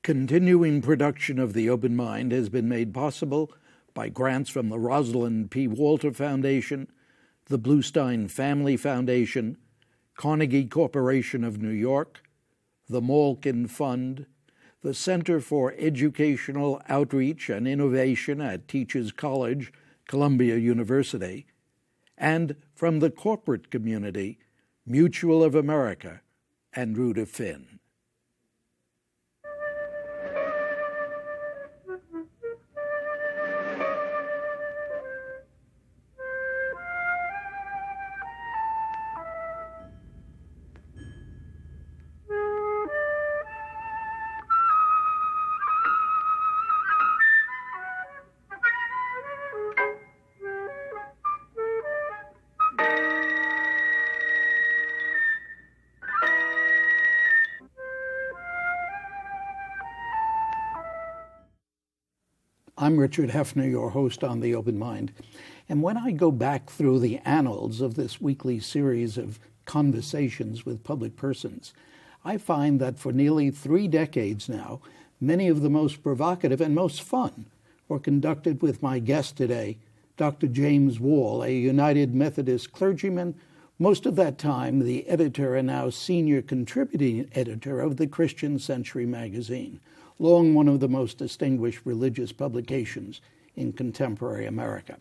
Continuing production of The Open Mind has been made possible by grants from the Rosalind P. Walter Foundation, the Bluestein Family Foundation, Carnegie Corporation of New York, the Malkin Fund, the Center for Educational Outreach and Innovation at Teachers College, Columbia University, and from the corporate community, Mutual of America, and Rudder Finn. I'm Richard Heffner, your host on The Open Mind. And when I go back through the annals of this weekly series of conversations with public persons, I find that for nearly 3 decades now, many of the most provocative and most fun were conducted with my guest today, Dr. James Wall, a United Methodist clergyman, most of that time the editor and now senior contributing editor of the Christian Century magazine, long one of the most distinguished religious publications in contemporary America.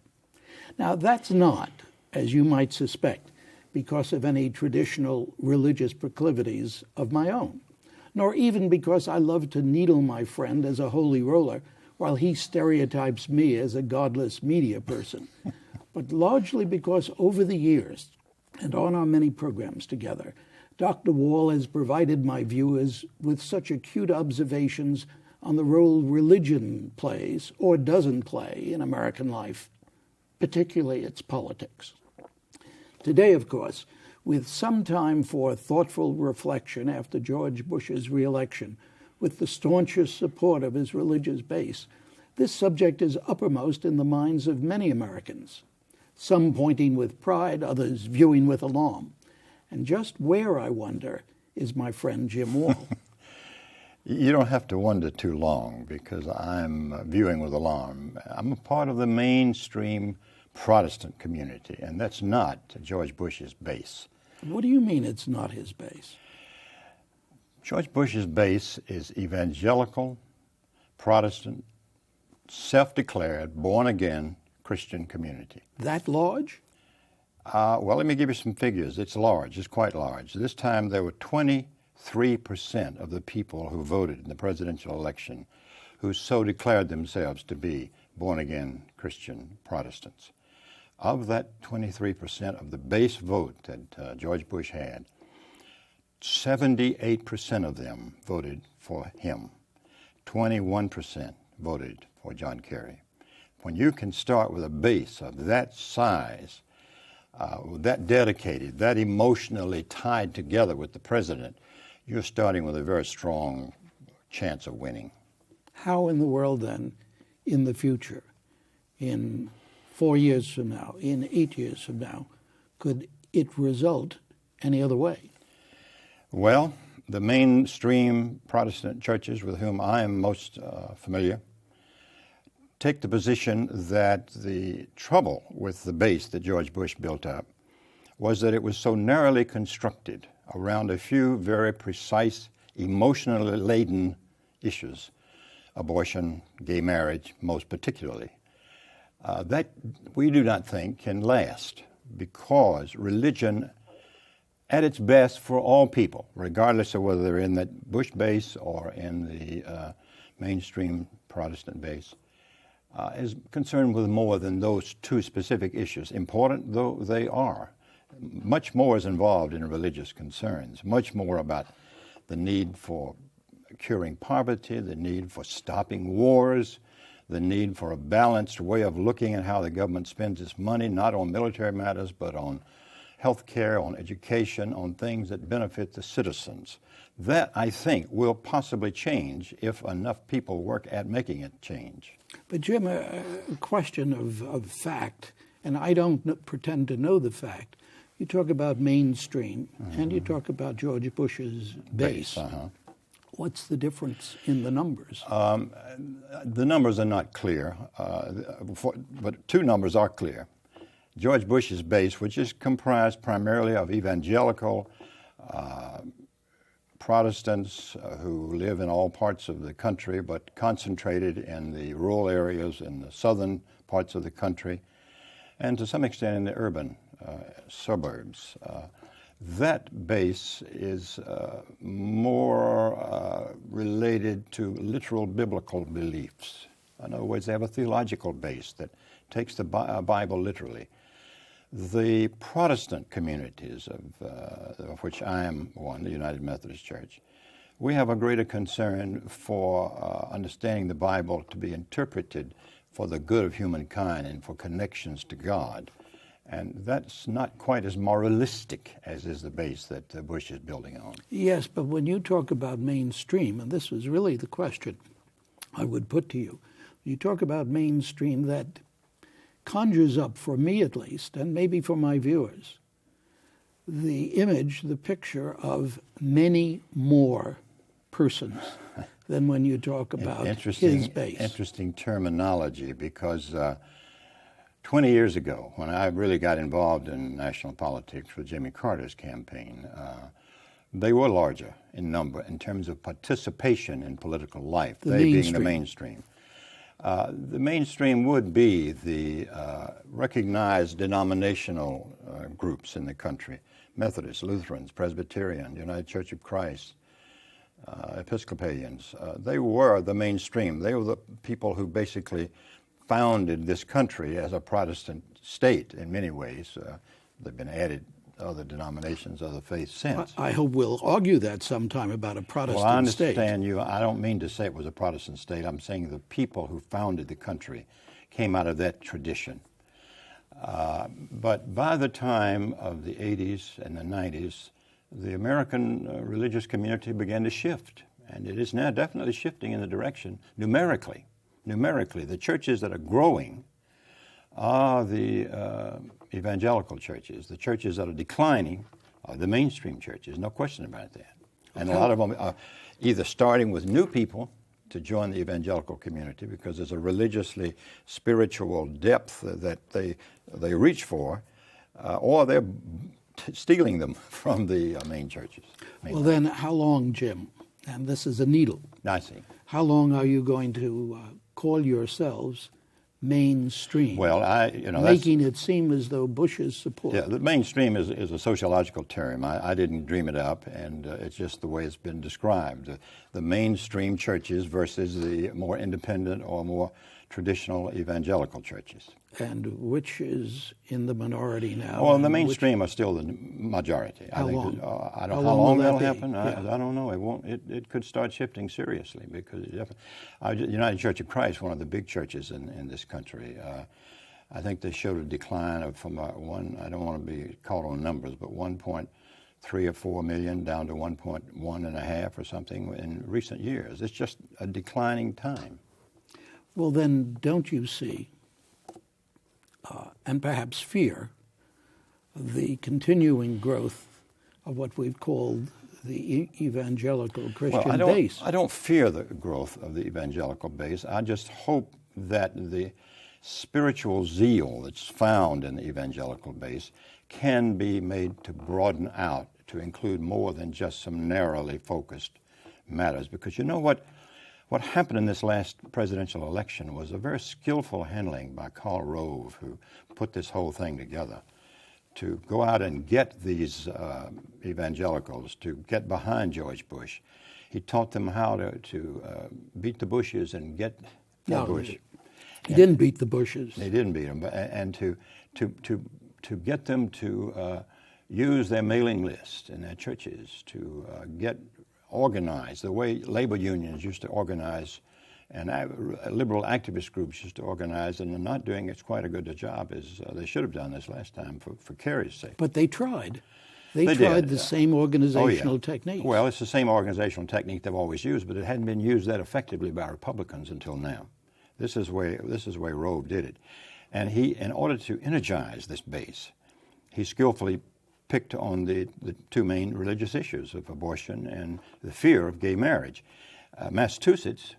Now, that's not, as you might suspect, because of any traditional religious proclivities of my own, nor even because I love to needle my friend as a holy roller while he stereotypes me as a godless media person, but largely because over the years, and on our many programs together, Dr. Wall has provided my viewers with such acute observations on the role religion plays or doesn't play in American life, particularly its politics. Today, of course, with some time for thoughtful reflection after George Bush's re-election, with the staunchest support of his religious base, this subject is uppermost in the minds of many Americans, some pointing with pride, others viewing with alarm. And just where, I wonder, is my friend Jim Wall? You don't have to wonder too long, because I'm viewing with alarm. I'm a part of the mainstream Protestant community, and that's not George Bush's base. What do you mean it's not his base? George Bush's base is evangelical, Protestant, self-declared, born-again Christian community. That large? Well, let me give you some figures. It's large. It's quite large. This time there were 23% of the people who voted in the presidential election who so declared themselves to be born-again Christian Protestants. Of that 23% of the base vote that George Bush had, 78% of them voted for him. 21% voted for John Kerry. When you can start with a base of that size, that dedicated, that emotionally tied together with the president, you're starting with a very strong chance of winning. How in the world then, in the future, in 4 years from now, in 8 years from now, could it result any other way? Well, the mainstream Protestant churches with whom I am most familiar take the position that the trouble with the base that George Bush built up was that it was so narrowly constructed around a few very precise, emotionally laden issues, abortion, gay marriage most particularly, that we do not think can last, because religion at its best for all people, regardless of whether they're in that Bush base or in the mainstream Protestant base, is concerned with more than those two specific issues, important though they are. Much more is involved in religious concerns, much more about the need for curing poverty, the need for stopping wars, the need for a balanced way of looking at how the government spends its money, not on military matters, but on health care, on education, on things that benefit the citizens. That, I think, will possibly change if enough people work at making it change. But Jim, a question of fact, and I don't pretend to know the fact. You talk about mainstream, and you talk about George Bush's base. What's the difference in the numbers? The numbers are not clear, but two numbers are clear. George Bush's base, which is comprised primarily of evangelical Protestants who live in all parts of the country, but concentrated in the rural areas in the southern parts of the country, and to some extent in the urban suburbs. That base is more related to literal biblical beliefs. In other words, they have a theological base that takes the Bible literally. The Protestant communities, of which I am one, the United Methodist Church, we have a greater concern for understanding the Bible to be interpreted for the good of humankind and for connections to God. And that's not quite as moralistic as is the base that Bush is building on. Yes, but when you talk about mainstream, and this was really the question I would put to you, you talk about mainstream, that conjures up, for me at least, and maybe for my viewers, the image, the picture of many more persons than when you talk about his base. Interesting terminology, because 20 years ago, when I really got involved in national politics with Jimmy Carter's campaign, they were larger in number in terms of participation in political life, being the mainstream. The mainstream would be the recognized denominational groups in the country: Methodists, Lutherans, Presbyterian, United Church of Christ, Episcopalians. They were the mainstream. They were the people who basically founded this country as a Protestant state in many ways. They've been added other denominations, other faiths since. I hope we'll argue that sometime about a Protestant state. Well, I understand you. I don't mean to say it was a Protestant state. I'm saying the people who founded the country came out of that tradition. But by the time of the 80s and the 90s, the American religious community began to shift. And it is now definitely shifting in the direction, numerically, the churches that are growing are the evangelical churches. The churches that are declining are the mainstream churches, no question about that. And a lot of them are either starting with new people to join the evangelical community because there's a religiously spiritual depth that they reach for, or they're stealing them from the main churches. Well, then how long, Jim, and this is a needle. I see. How long are you going to call yourselves mainstream? Well, making it seem as though Bush's support. Yeah, the mainstream is a sociological term. I didn't dream it up, and it's just the way it's been described. The mainstream churches versus the more independent or more traditional evangelical churches. And which is in the minority now? Well, the mainstream are still the majority. How long? I don't know how long that'll happen. I don't know. It won't. It could start shifting seriously because United Church of Christ, one of the big churches in this country, I think they showed a decline of from I don't want to be caught on numbers, but 1.3 or 4 million down to 1.1.5 or something in recent years. It's just a declining time. Well, then, don't you see, and perhaps fear, the continuing growth of what we've called the evangelical Christian base? I don't fear the growth of the evangelical base. I just hope that the spiritual zeal that's found in the evangelical base can be made to broaden out, to include more than just some narrowly focused matters. Because you know what happened in this last presidential election was a very skillful handling by Karl Rove, who put this whole thing together, to go out and get these evangelicals to get behind George Bush. He taught them how to beat the Bushes and get Bush. He didn't beat the Bushes. They didn't beat them, and to get them to use their mailing list in their churches, to get organized the way labor unions used to organize and liberal activist groups used to organize, and they're not doing as quite a good a job as they should have done this last time for Kerry's sake. But they tried. They tried the same organizational techniques. Well, it's the same organizational technique they've always used, but it hadn't been used that effectively by Republicans until now. This is where Rove did it. And he, in order to energize this base, he skillfully picked on the two main religious issues of abortion and the fear of gay marriage. Massachusetts,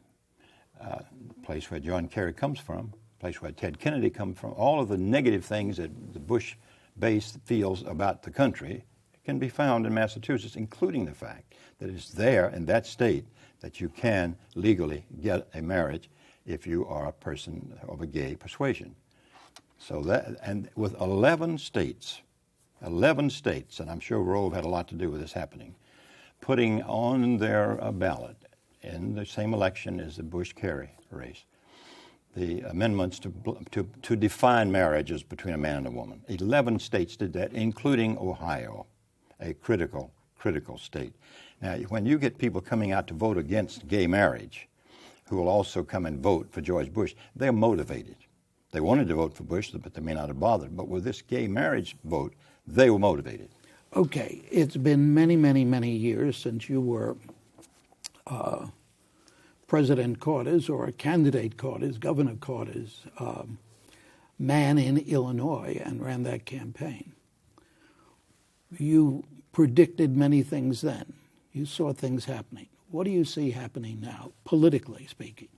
the place where John Kerry comes from, the place where Ted Kennedy comes from, all of the negative things that the Bush base feels about the country can be found in Massachusetts, including the fact that it's there in that state that you can legally get a marriage if you are a person of a gay persuasion. So that, and with 11 states, and I'm sure Rove had a lot to do with this happening, putting on their ballot in the same election as the Bush-Kerry race, the amendments to define marriages between a man and a woman. 11 states did that, including Ohio, a critical state. Now, when you get people coming out to vote against gay marriage, who will also come and vote for George Bush, they're motivated. They wanted to vote for Bush, but they may not have bothered. But with this gay marriage vote, they were motivated. Okay, it's been many, many, many years since you were President Carter's or candidate Carter's, Governor Carter's man in Illinois and ran that campaign. You predicted many things then. You saw things happening. What do you see happening now, politically speaking?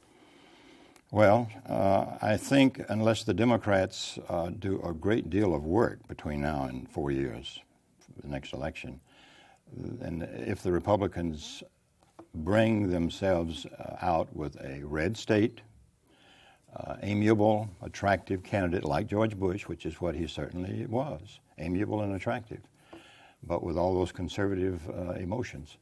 Well, I think unless the Democrats do a great deal of work between now and 4 years, for the next election, and if the Republicans bring themselves out with a red state, amiable, attractive candidate like George Bush, which is what he certainly was, amiable and attractive, but with all those conservative emotions,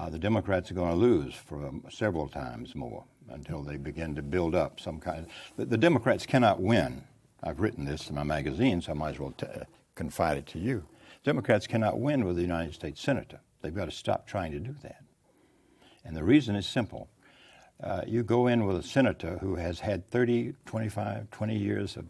the Democrats are going to lose for several times more until they begin to build up some kind of... The Democrats cannot win. I've written this in my magazine, so I might as well confide it to you. Democrats cannot win with a United States senator. They've got to stop trying to do that. And the reason is simple. You go in with a senator who has had 30, 25, 20 years of...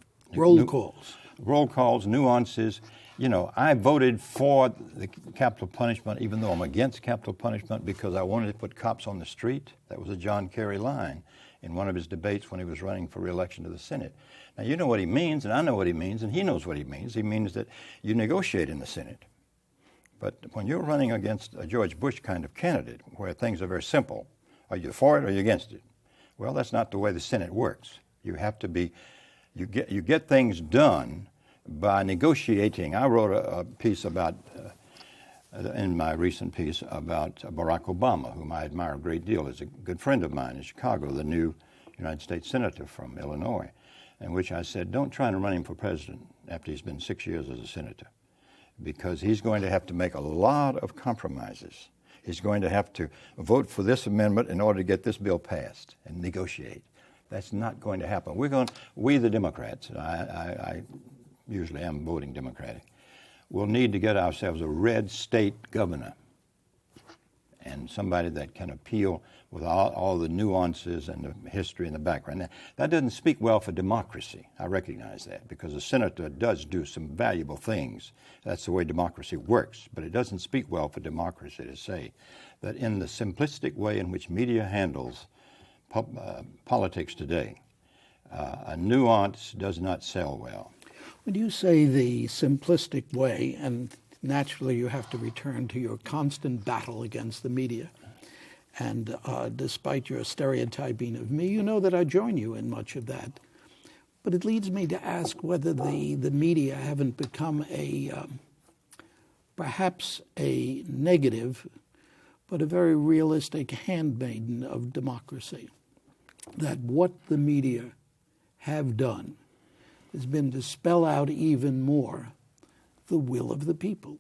Roll calls, nuances. You know, I voted for the capital punishment even though I'm against capital punishment because I wanted to put cops on the street. That was a John Kerry line in one of his debates when he was running for re-election to the Senate. Now, you know what he means, and I know what he means, and he knows what he means. He means that you negotiate in the Senate. But when you're running against a George Bush kind of candidate where things are very simple, are you for it or are you against it? Well, that's not the way the Senate works. You have to be, you get things done by negotiating. I wrote a piece about, in my recent piece, about Barack Obama, whom I admire a great deal, is a good friend of mine in Chicago, the new United States Senator from Illinois, in which I said, don't try to run him for president after he's been 6 years as a senator, because he's going to have to make a lot of compromises. He's going to have to vote for this amendment in order to get this bill passed and negotiate. That's not going to happen. We the Democrats, I usually am voting Democratic, will need to get ourselves a red state governor and somebody that can appeal with all the nuances and the history and the background. Now, that doesn't speak well for democracy. I recognize that because a senator does do some valuable things. That's the way democracy works. But it doesn't speak well for democracy to say that in the simplistic way in which media handles politics today, a nuance does not sell well. When you say the simplistic way, and naturally you have to return to your constant battle against the media, and despite your stereotyping of me, you know that I join you in much of that. But it leads me to ask whether the media haven't become perhaps a negative, but a very realistic handmaiden of democracy. That what the media have done has been to spell out even more the will of the people.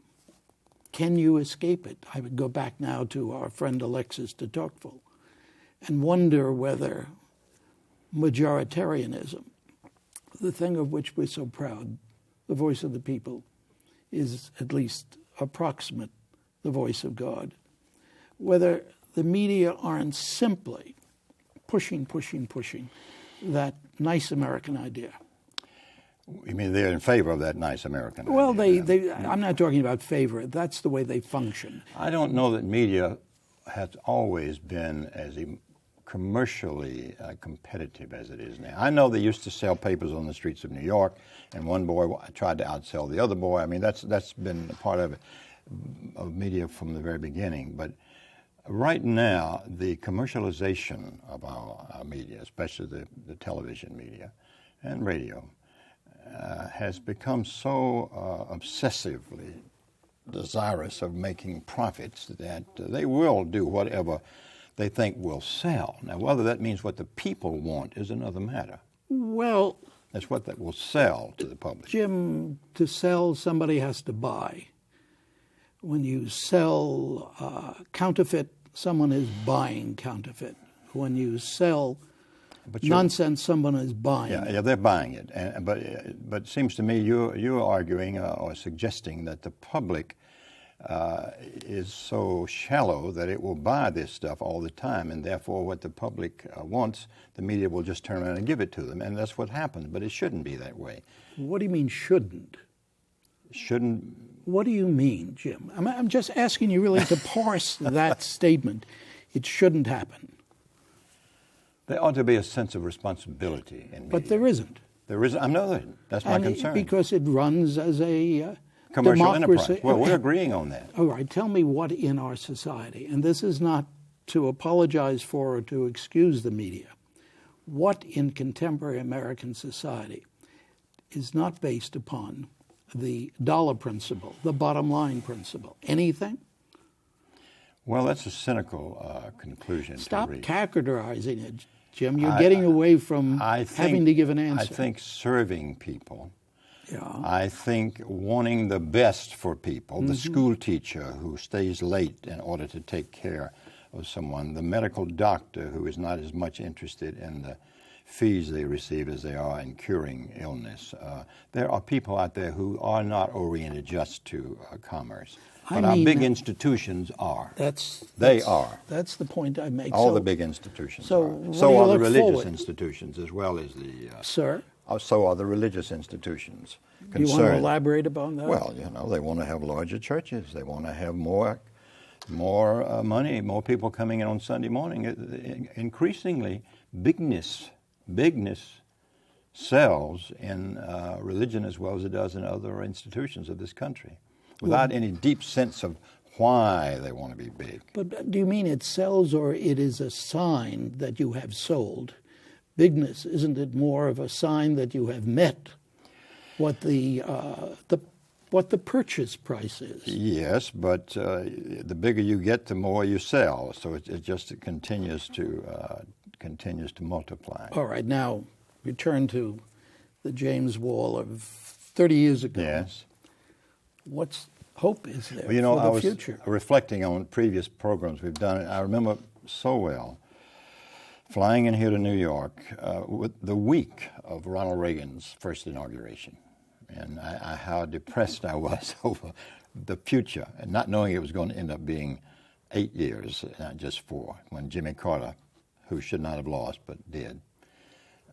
Can you escape it? I would go back now to our friend Alexis de Tocqueville and wonder whether majoritarianism, the thing of which we're so proud, the voice of the people, is at least approximate the voice of God, whether the media aren't simply pushing that nice American idea. You mean they're in favor of that nice American idea? Well, I'm not talking about favor. That's the way they function. I don't know that media has always been as commercially competitive as it is now. I know they used to sell papers on the streets of New York, and one boy tried to outsell the other boy. I mean, that's been a part of media from the very beginning. But right now, the commercialization of our media, especially the television media and radio, has become so obsessively desirous of making profits that they will do whatever they think will sell. Now, whether that means what the people want is another matter. Well, that's what that will sell to the public. Jim, to sell, somebody has to buy. When you sell counterfeit, someone is buying counterfeit. When you sell nonsense, someone is buying. Yeah, they're buying it. But it seems to me you're arguing or suggesting that the public is so shallow that it will buy this stuff all the time, and therefore what the public wants, the media will just turn around and give it to them, and that's what happens. But it shouldn't be that way. What do you mean shouldn't? Shouldn't? What do you mean, Jim? I'm just asking you really to parse that statement. It shouldn't happen. There ought to be a sense of responsibility in media. But there isn't. There isn't. I know that. That's my concern. Because it runs as a commercial democracy. Enterprise. Well, we're agreeing on that. All right. Tell me what in our society, and this is not to apologize for or to excuse the media, what in contemporary American society is not based upon the dollar principle, the bottom line principle? Anything? Well, that's a cynical conclusion. Stop to reach. Characterizing it, Jim. You're getting away from having to give an answer. I think serving people. Yeah. I think wanting the best for people, the school teacher who stays late in order to take care of someone, the medical doctor who is not as much interested in the fees they receive as they are in curing illness. There are people out there who are not oriented just to commerce. But our big institutions are. They are. That's the point I make. All the big institutions so are. So are the religious institutions as well as the... Sir? So are the religious institutions concerned. You want to elaborate upon that? Well, they want to have larger churches. They want to have more money, more people coming in on Sunday morning. Increasingly, bigness sells in religion as well as it does in other institutions of this country, without any deep sense of why they want to be big. But do you mean it sells, or it is a sign that you have sold? Bigness, isn't it more of a sign that you have met what the purchase price is? Yes, but the bigger you get, the more you sell. So it just continues to multiply. All right, now return to the James Wall of 30 years ago. Yes. What hope is there for the future? I was reflecting on previous programs we've done. I remember so well flying in here to New York with the week of Ronald Reagan's first inauguration, and how depressed I was over the future, and not knowing it was going to end up being 8 years, not just 4, when Jimmy Carter, who should not have lost but did.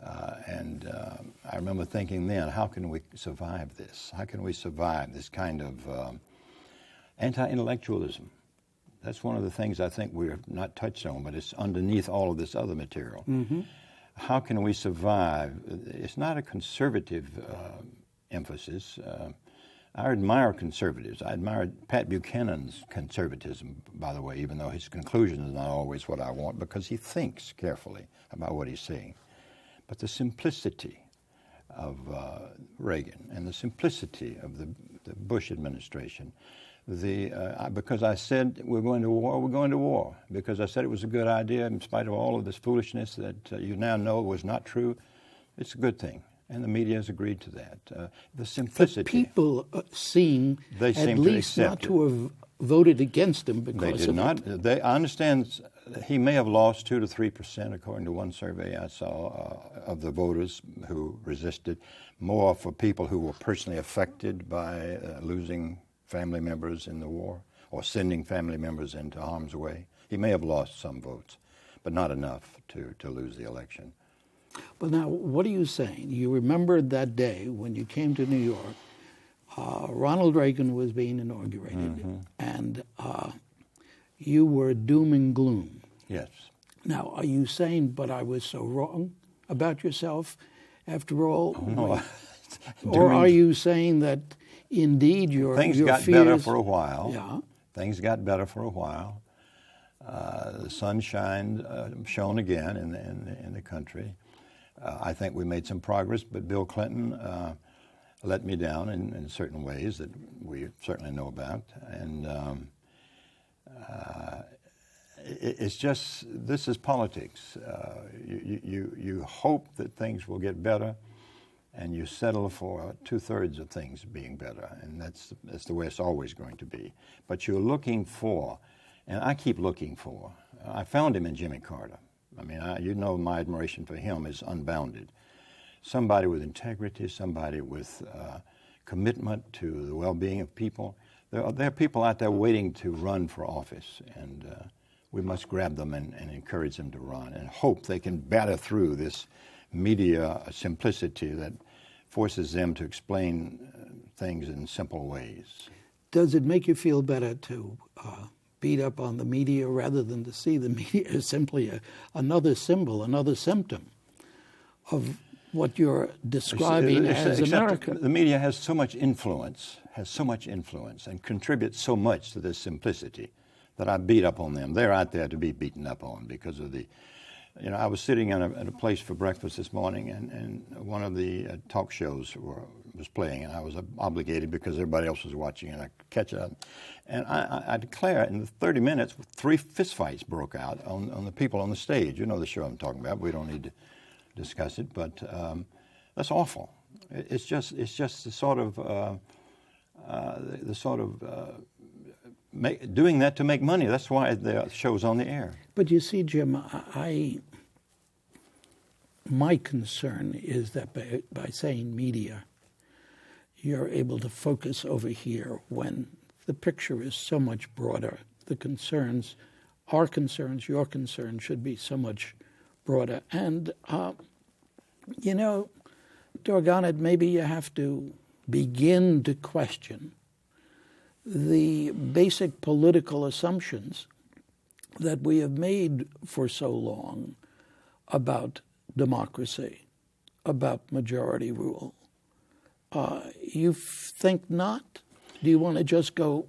I remember thinking then, how can we survive this? How can we survive this kind of anti-intellectualism? That's one of the things I think we're not touched on, but it's underneath all of this other material. Mm-hmm. How can we survive? It's not a conservative emphasis. I admire conservatives. I admire Pat Buchanan's conservatism, by the way, even though his conclusion is not always what I want, because he thinks carefully about what he's saying. But the simplicity of Reagan and the simplicity of the Bush administration, because I said we're going to war, because I said it was a good idea in spite of all of this foolishness that you now know was not true, it's a good thing. And the media has agreed to that. The simplicity. The people seem at least not to have voted against him because they did not. I understand he may have lost 2 to 3%, according to one survey I saw, of the voters who resisted, more for people who were personally affected by losing family members in the war or sending family members into harm's way. He may have lost some votes, but not enough to lose the election. But now, what are you saying? You remembered that day when you came to New York, Ronald Reagan was being inaugurated, and you were doom and gloom. Yes. Now, are you saying, but I was so wrong about yourself after all? Oh, no. Or are you saying that indeed your things your got fears, better for a while? Yeah. Things got better for a while. The sun shone again in the country. I think we made some progress, but Bill Clinton let me down in certain ways that we certainly know about. And it's just, this is politics. You hope that things will get better, and you settle for 2/3 of things being better, and that's the way it's always going to be. But you're looking for, and I keep looking for, I found him in Jimmy Carter. I mean, you know my admiration for him is unbounded. Somebody with integrity, somebody with commitment to the well-being of people. There are people out there waiting to run for office, and we must grab them and encourage them to run and hope they can batter through this media simplicity that forces them to explain things in simple ways. Does it make you feel better to beat up on the media rather than to see the media as simply another symbol, another symptom of what you're describing as America? The media has so much influence, and contributes so much to this simplicity that I beat up on them. They're out there to be beaten up on because of the, I was sitting at a place for breakfast this morning, and one of the talk shows was playing, and I was obligated because everybody else was watching, and I catch it up. And I declare, in 30 minutes, 3 fistfights broke out on the people on the stage. You know the show I'm talking about. We don't need to discuss it, but that's awful. It's just the sort of doing that to make money. That's why the show's on the air. But you see, Jim, my concern is that by saying media, you're able to focus over here when the picture is so much broader. The concerns, our concerns, your concerns should be so much broader. And, doggone it, maybe you have to begin to question the basic political assumptions that we have made for so long about democracy, about majority rule. You think not? Do you want to just go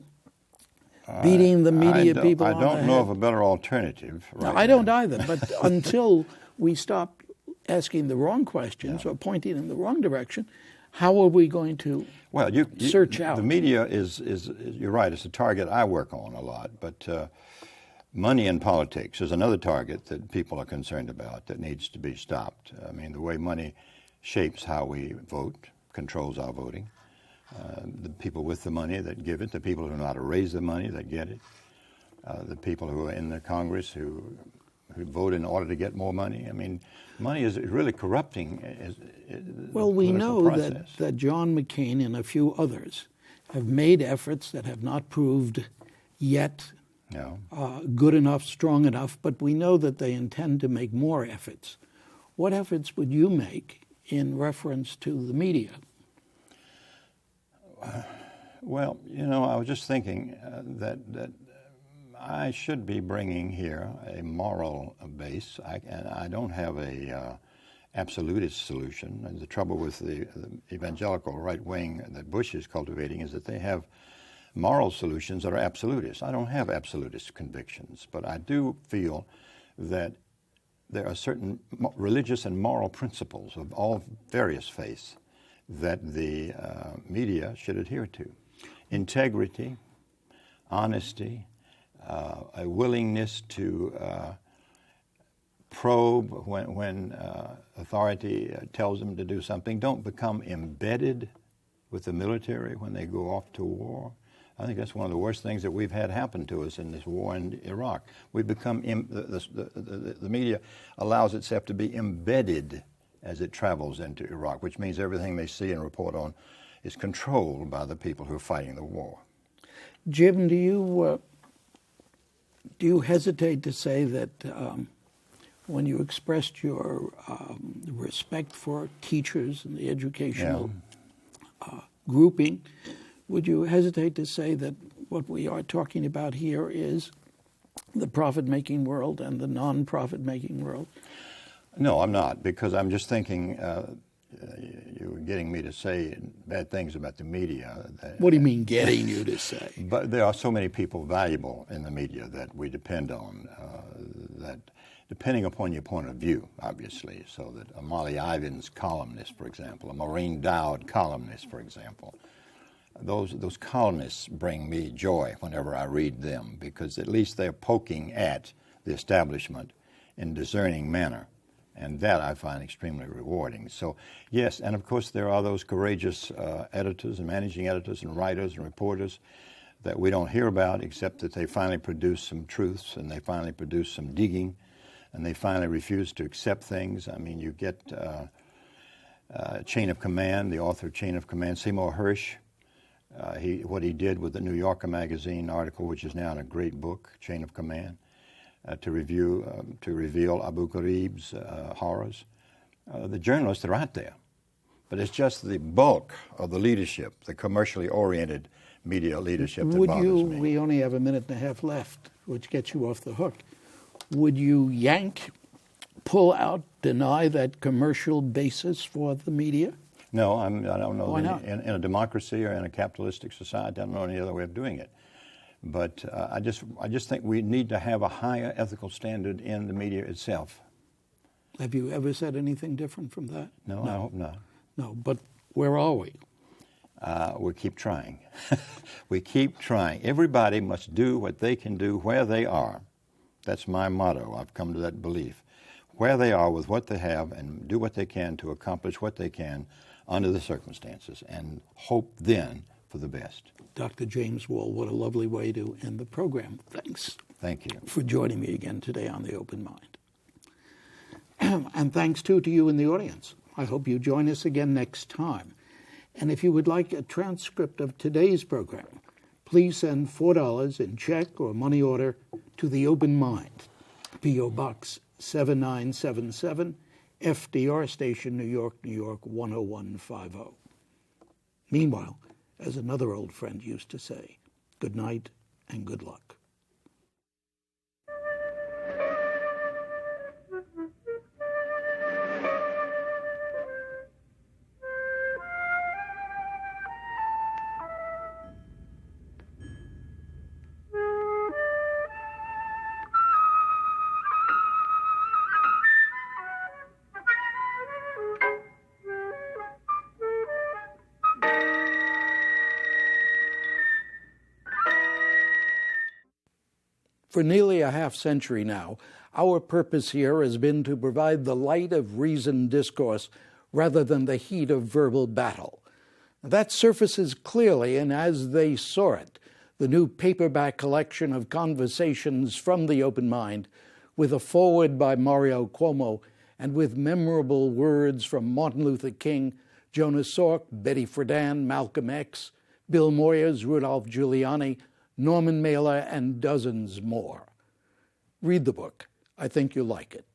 beating the media people on the head? I don't know of a better alternative right now. I don't either, but until we stop asking the wrong questions or pointing in the wrong direction, how are we going to search out? The media is you're right, it's a target I work on a lot, but money in politics is another target that people are concerned about that needs to be stopped. I mean, the way money shapes how we vote, controls our voting. The people with the money that give it, the people who know how to raise the money that get it, the people who are in the Congress who vote in order to get more money. I mean, money is really corrupting. Well, we know process. that John McCain and a few others have made efforts that have not proved yet good enough, strong enough, but we know that they intend to make more efforts. What efforts would you make in reference to the media? Well, I was just thinking that I should be bringing here a moral base, and I don't have a absolutist solution. And the trouble with the evangelical right wing that Bush is cultivating is that they have moral solutions that are absolutist. I don't have absolutist convictions, but I do feel that there are certain religious and moral principles of all various faiths that the media should adhere to. Integrity, honesty, a willingness to probe when authority tells them to do something. Don't become embedded with the military when they go off to war. I think that's one of the worst things that we've had happen to us in this war in Iraq. We've become, the media allows itself to be embedded as it travels into Iraq, which means everything they see and report on is controlled by the people who are fighting the war. Jim, do you hesitate to say that when you expressed your respect for teachers and the educational grouping, would you hesitate to say that what we are talking about here is the profit-making world and the non-profit-making world? No, I'm not, because I'm just thinking you were getting me to say bad things about the media. What do you mean getting you to say? But there are so many people valuable in the media that we depend on, that depending upon your point of view, obviously, so that a Molly Ivins columnist, for example, a Maureen Dowd columnist, for example, those columnists bring me joy whenever I read them, because at least they're poking at the establishment in a discerning manner. And that I find extremely rewarding. So, yes, and of course there are those courageous editors and managing editors and writers and reporters that we don't hear about, except that they finally produce some truths and they finally produce some digging and they finally refuse to accept things. I mean, you get Chain of Command, the author of Chain of Command, Seymour Hersh. What he did with the New Yorker magazine article, which is now in a great book, Chain of Command, to reveal Abu Ghraib's horrors. The journalists are out there, but it's just the bulk of the leadership, the commercially oriented media leadership that bothers me. We only have a minute and a half left, which gets you off the hook. Would you pull out, deny that commercial basis for the media? No, I don't know. Why not? In a democracy or in a capitalistic society, I don't know any other way of doing it. But I just think we need to have a higher ethical standard in the media itself. Have you ever said anything different from that? No, I hope not. No, but where are we? We keep trying. We keep trying. Everybody must do what they can do where they are. That's my motto. I've come to that belief. Where they are with what they have, and do what they can to accomplish what they can under the circumstances, and hope then for the best. Dr. James Wall, what a lovely way to end the program. Thanks. Thank you. For joining me again today on The Open Mind. And thanks, too, to you in the audience. I hope you join us again next time. And if you would like a transcript of today's program, please send $4 in check or money order to The Open Mind, P.O. Box 7977, FDR Station, New York, New York 10150. Meanwhile, as another old friend used to say, good night and good luck. For nearly a half-century now, our purpose here has been to provide the light of reasoned discourse rather than the heat of verbal battle. That surfaces clearly in As They Saw It, the new paperback collection of conversations from the Open Mind, with a foreword by Mario Cuomo and with memorable words from Martin Luther King, Jonas Salk, Betty Friedan, Malcolm X, Bill Moyers, Rudolph Giuliani, Norman Mailer, and dozens more. Read the book. I think you'll like it.